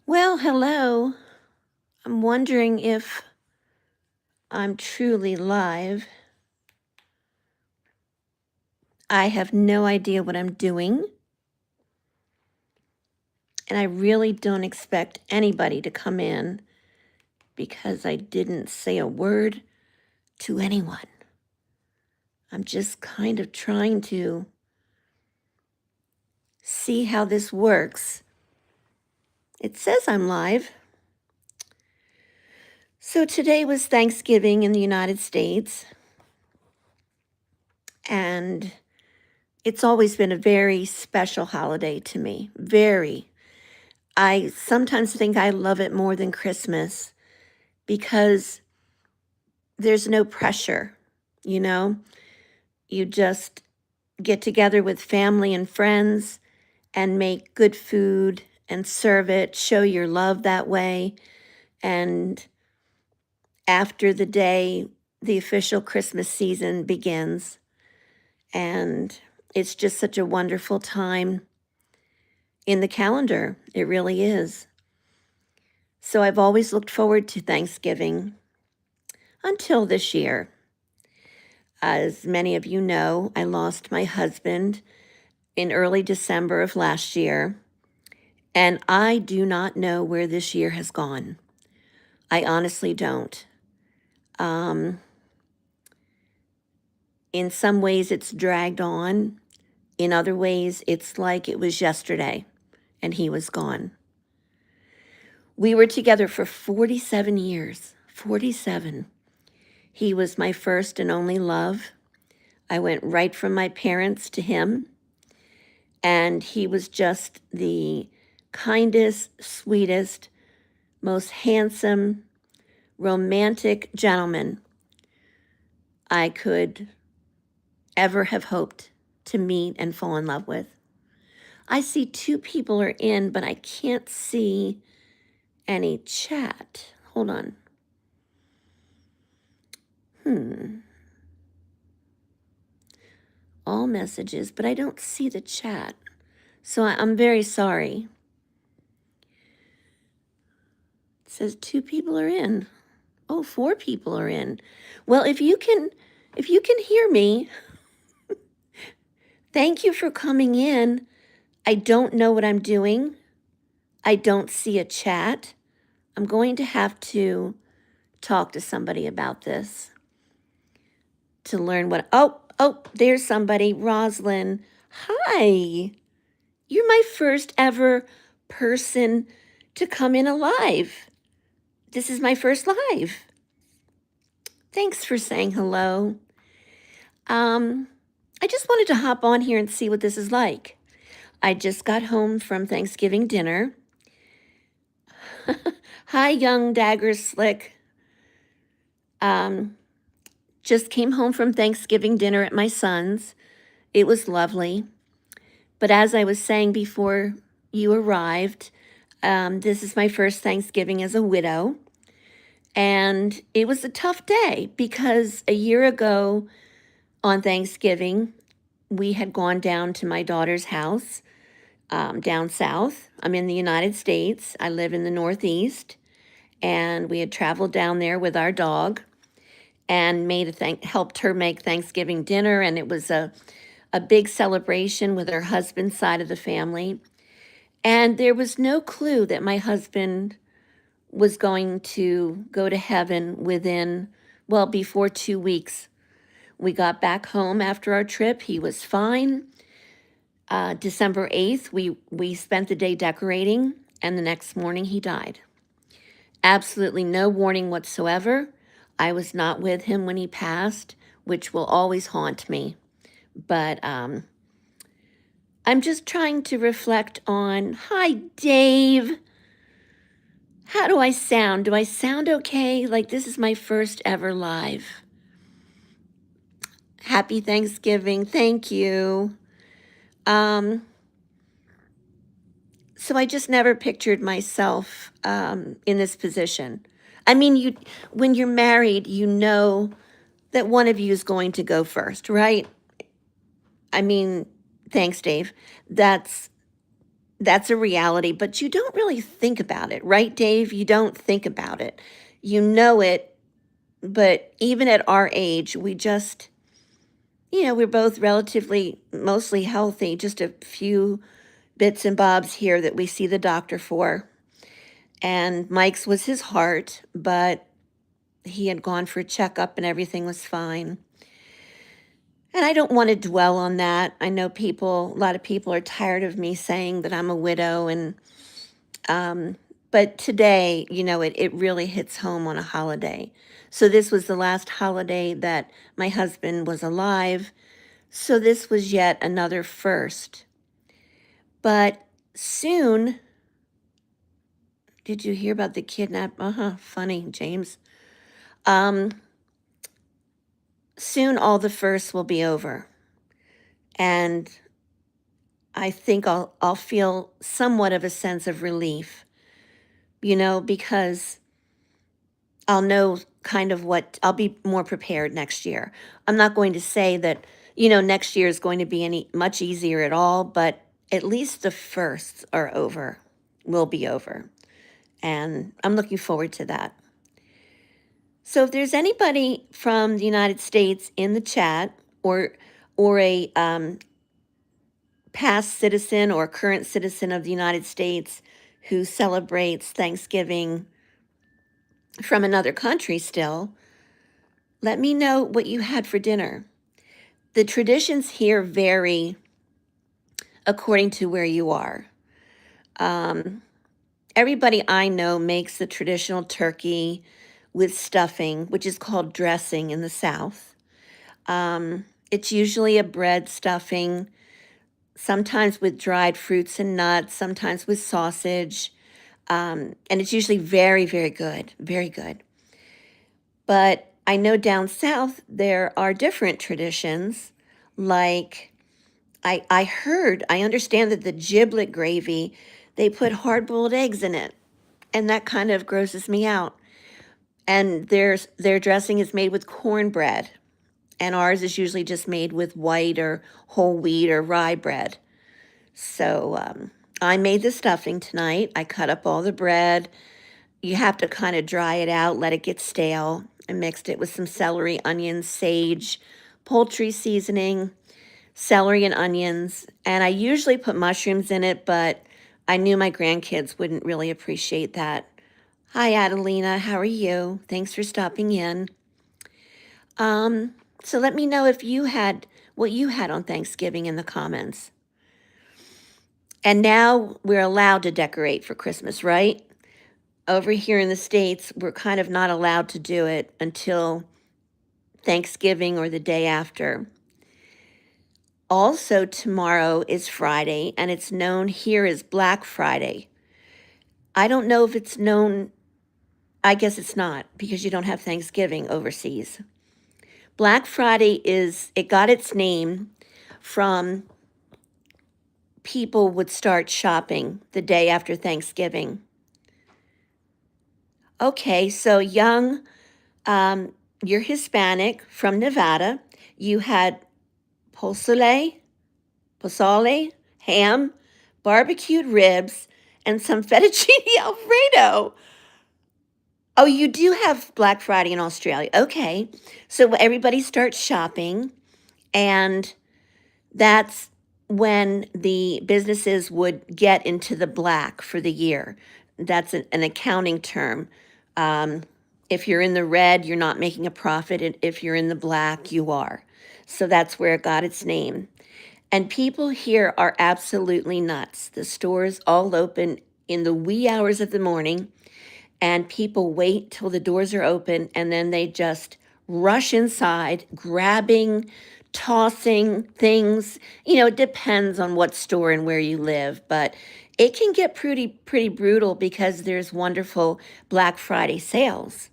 Well, hello. I'm wondering if I'm truly live. I have no idea what I'm doing, and I really don't expect anybody to come in because I didn't say a word to anyone. I'm just kind of trying to see how this works. It says I'm live. So today was Thanksgiving in the United States, and it's always been a very special holiday to me. Very. I sometimes think I love it more than Christmas because there's no pressure, you know? You just get together with family and friends and make good food and serve it, show your love that way. And after the day, the official Christmas season begins. And it's just such a wonderful time in the calendar. It really is. So I've always looked forward to Thanksgiving until this year. As many of you know, I lost my husband in early December of last year, and I do not know where this year has gone. I honestly don't. Um, in some ways, it's dragged on. In other ways, it's like it was yesterday and he was gone. We were together for 47 years. 47. He was my first and only love. I went right from my parents to him. And he was just the kindest, sweetest, most handsome, romantic gentleman I could ever have hoped to meet and fall in love with. I see two people are in, but I can't see any chat. Hold on. All messages, but I don't see the chat. So I'm very sorry. It says two people are in. Oh, four people are in. Well, if you can hear me, thank you for coming in. I don't know what I'm doing. I don't see a chat. I'm going to have to talk to somebody about this to learn what. Oh, there's somebody. Roslyn. Hi. You're my first ever person to come in alive. This is my first live. Thanks for saying hello. I just wanted to hop on here and see what this is like. I just got home from Thanksgiving dinner. Hi, young Dagger Slick. Just came home from Thanksgiving dinner at my son's. It was lovely. But as I was saying before you arrived, this is my first Thanksgiving as a widow. And it was a tough day because a year ago on Thanksgiving, we had gone down to my daughter's house down south. I'm in the United States. I live in the Northeast. And we had traveled down there with our dog and helped her make Thanksgiving dinner. And it was a big celebration with her husband's side of the family. And there was no clue that my husband was going to go to heaven before 2 weeks. We got back home after our trip. He was fine. December 8th, we spent the day decorating, and the next morning he died. Absolutely no warning whatsoever. I was not with him when he passed, which will always haunt me. But I'm just trying to reflect on, hi, Dave. How do I sound? Do I sound okay? Like this is my first ever live. Happy Thanksgiving. Thank you. So I just never pictured myself in this position. I mean, when you're married, you know that one of you is going to go first, right? I mean, thanks, Dave. That's that's a reality, but you don't really think about it, right, Dave? You don't think about it. You know it, but even at our age, we just, we're both relatively mostly healthy, just a few bits and bobs here that we see the doctor for. And Mike's was his heart, but he had gone for a checkup and everything was fine. And I don't want to dwell on that. I know a lot of people are tired of me saying that I'm a widow and um but today, it really hits home on a holiday. So this was the last holiday that my husband was alive. So this was yet another first. But soon, did you hear about the kidnap? Funny, James. Um, Soon all the firsts will be over. And I think I'll feel somewhat of a sense of relief, because I'll know kind of what I'll be more prepared next year. I'm not going to say that, next year is going to be any much easier at all, but at least the firsts are over, will be over. And I'm looking forward to that. So if there's anybody from the United States in the chat, or a past citizen or current citizen of the United States who celebrates Thanksgiving from another country still, let me know what you had for dinner. The traditions here vary according to where you are. Um, Everybody I know makes the traditional turkey with stuffing, which is called dressing in the South. It's usually a bread stuffing, sometimes with dried fruits and nuts, sometimes with sausage. And it's usually very, very good, very good. But I know down south there are different traditions. Like I understand that the giblet gravy, they put hard boiled eggs in it, and that kind of grosses me out. And their dressing is made with cornbread, and ours is usually just made with white or whole wheat or rye bread. So I made the stuffing tonight. I cut up all the bread. You have to kind of dry it out, let it get stale. I mixed it with some celery, onions, sage, poultry seasoning, celery and onions. And I usually put mushrooms in it, but I knew my grandkids wouldn't really appreciate that. Hi, Adelina. How are you? Thanks for stopping in. So let me know if you had what you had on Thanksgiving in the comments. And now we're allowed to decorate for Christmas, right? Over here in the States, we're kind of not allowed to do it until Thanksgiving or the day after. Also, tomorrow is Friday, and it's known here as Black Friday. I don't know if it's known, I guess it's not, because you don't have Thanksgiving overseas. Black Friday it got its name from people would start shopping the day after Thanksgiving. Okay, so you're Hispanic from Nevada. You had pozole, ham, barbecued ribs, and some fettuccine alfredo. Oh, you do have Black Friday in Australia. Okay. So everybody starts shopping, and that's when the businesses would get into the black for the year. That's an accounting term. If you're in the red, you're not making a profit. And if you're in the black, you are. So that's where it got its name. And people here are absolutely nuts. The stores all open in the wee hours of the morning, and people wait till the doors are open, and then they just rush inside, grabbing, tossing things. It depends on what store and where you live, but it can get pretty brutal because there's wonderful Black Friday sales.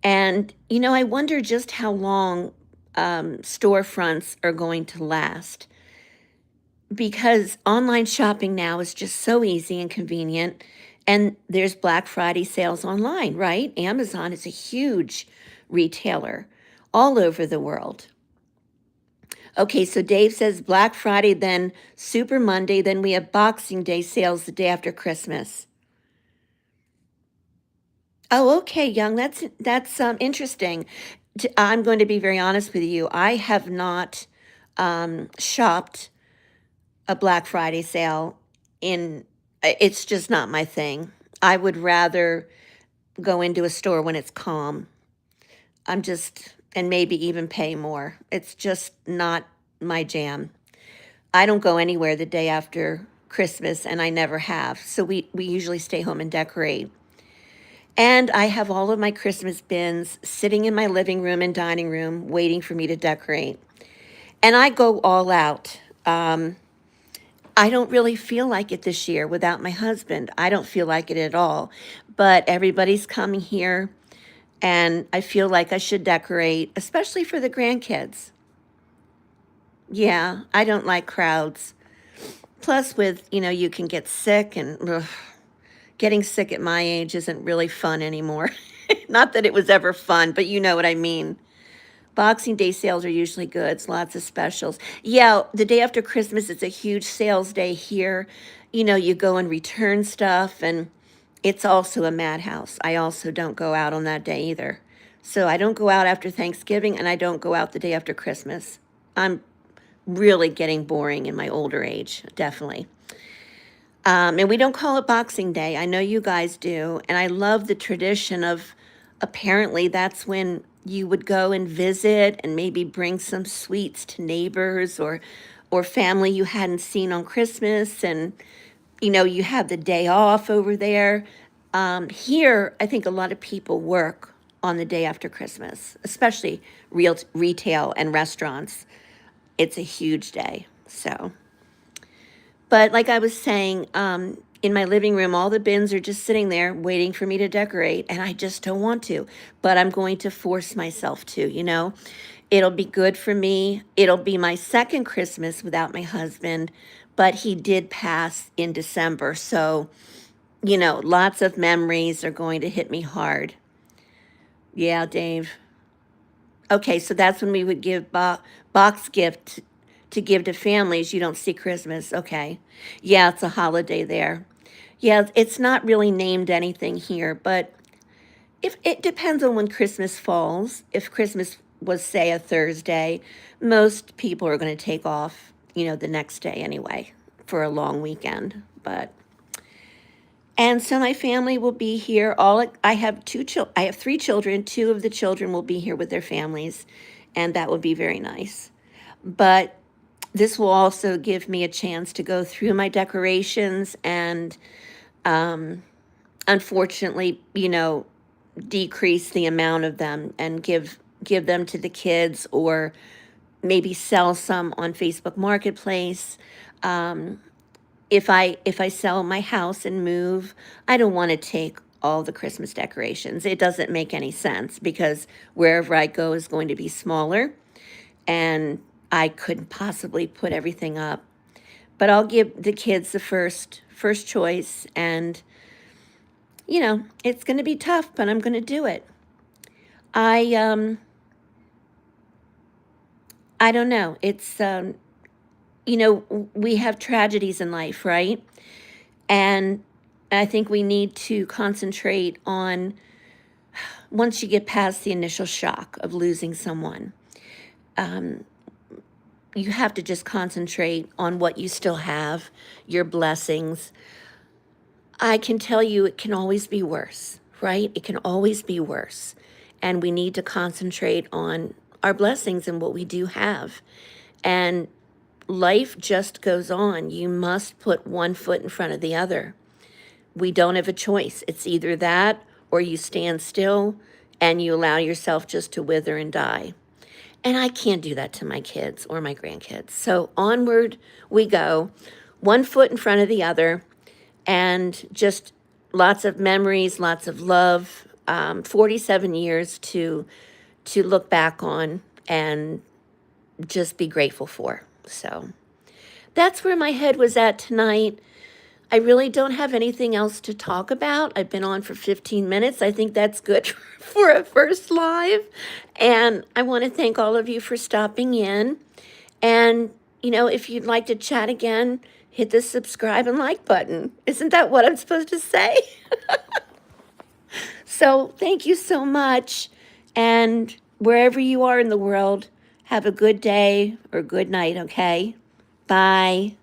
And I wonder just how long storefronts are going to last, because online shopping now is just so easy and convenient. And there's Black Friday sales online, right? Amazon is a huge retailer all over the world. Okay, so Dave says Black Friday, then Super Monday, then we have Boxing Day sales the day after Christmas. Oh, okay, Young. That's interesting. I'm going to be very honest with you. I have not shopped a Black Friday sale in. It's just not my thing. I would rather go into a store when it's calm. I'm just, and maybe even pay more. It's just not my jam. I don't go anywhere the day after Christmas, and I never have. So we usually stay home and decorate. And I have all of my Christmas bins sitting in my living room and dining room waiting for me to decorate. And I go all out. I don't really feel like it this year without my husband. I don't feel like it at all. But everybody's coming here, and I feel like I should decorate, especially for the grandkids. Yeah, I don't like crowds. Plus, you can get sick, and ugh, getting sick at my age isn't really fun anymore. Not that it was ever fun, but you know what I mean. Boxing Day sales are usually good. It's lots of specials. Yeah, the day after Christmas, it's a huge sales day here. You go and return stuff, and it's also a madhouse. I also don't go out on that day either. So I don't go out after Thanksgiving, and I don't go out the day after Christmas. I'm really getting boring in my older age, definitely. And we don't call it Boxing Day. I know you guys do. And I love the tradition of apparently that's when you would go and visit and maybe bring some sweets to neighbors or family you hadn't seen on Christmas. And, you have the day off over there. Here, I think a lot of people work on the day after Christmas, especially retail and restaurants. It's a huge day. So. But like I was saying, in my living room, all the bins are just sitting there waiting for me to decorate, and I just don't want to. But I'm going to force myself to. It'll be good for me. It'll be my second Christmas without my husband, but he did pass in December. So, lots of memories are going to hit me hard. Yeah, Dave. Okay, so that's when we would give box gift to give to families. You don't see Christmas. Okay. Yeah, it's a holiday there. Yeah, it's not really named anything here, but if it depends on when Christmas falls. If Christmas was, say, a Thursday, most people are going to take off, the next day anyway for a long weekend. But and so my family will be here. I have I have three children. Two of the children will be here with their families, and that would be very nice. But this will also give me a chance to go through my decorations and unfortunately, decrease the amount of them and give them to the kids or maybe sell some on Facebook Marketplace. If I sell my house and move, I don't want to take all the Christmas decorations. It doesn't make any sense because wherever I go is going to be smaller and I couldn't possibly put everything up. But I'll give the kids the first choice, and it's going to be tough, but I'm going to do it. I don't know. It's we have tragedies in life, right? And I think we need to concentrate on once you get past the initial shock of losing someone. You have to just concentrate on what you still have, your blessings. I can tell you it can always be worse, right? It can always be worse. And we need to concentrate on our blessings and what we do have. And life just goes on. You must put one foot in front of the other. We don't have a choice. It's either that or you stand still and you allow yourself just to wither and die. And I can't do that to my kids or my grandkids. So onward we go, one foot in front of the other, and just lots of memories, lots of love, 47 years to look back on and just be grateful for. So that's where my head was at tonight. I really don't have anything else to talk about. I've been on for 15 minutes. I think that's good for a first live. And I want to thank all of you for stopping in. And, if you'd like to chat again, hit the subscribe and like button. Isn't that what I'm supposed to say? So thank you so much. And wherever you are in the world, have a good day or good night, okay? Bye.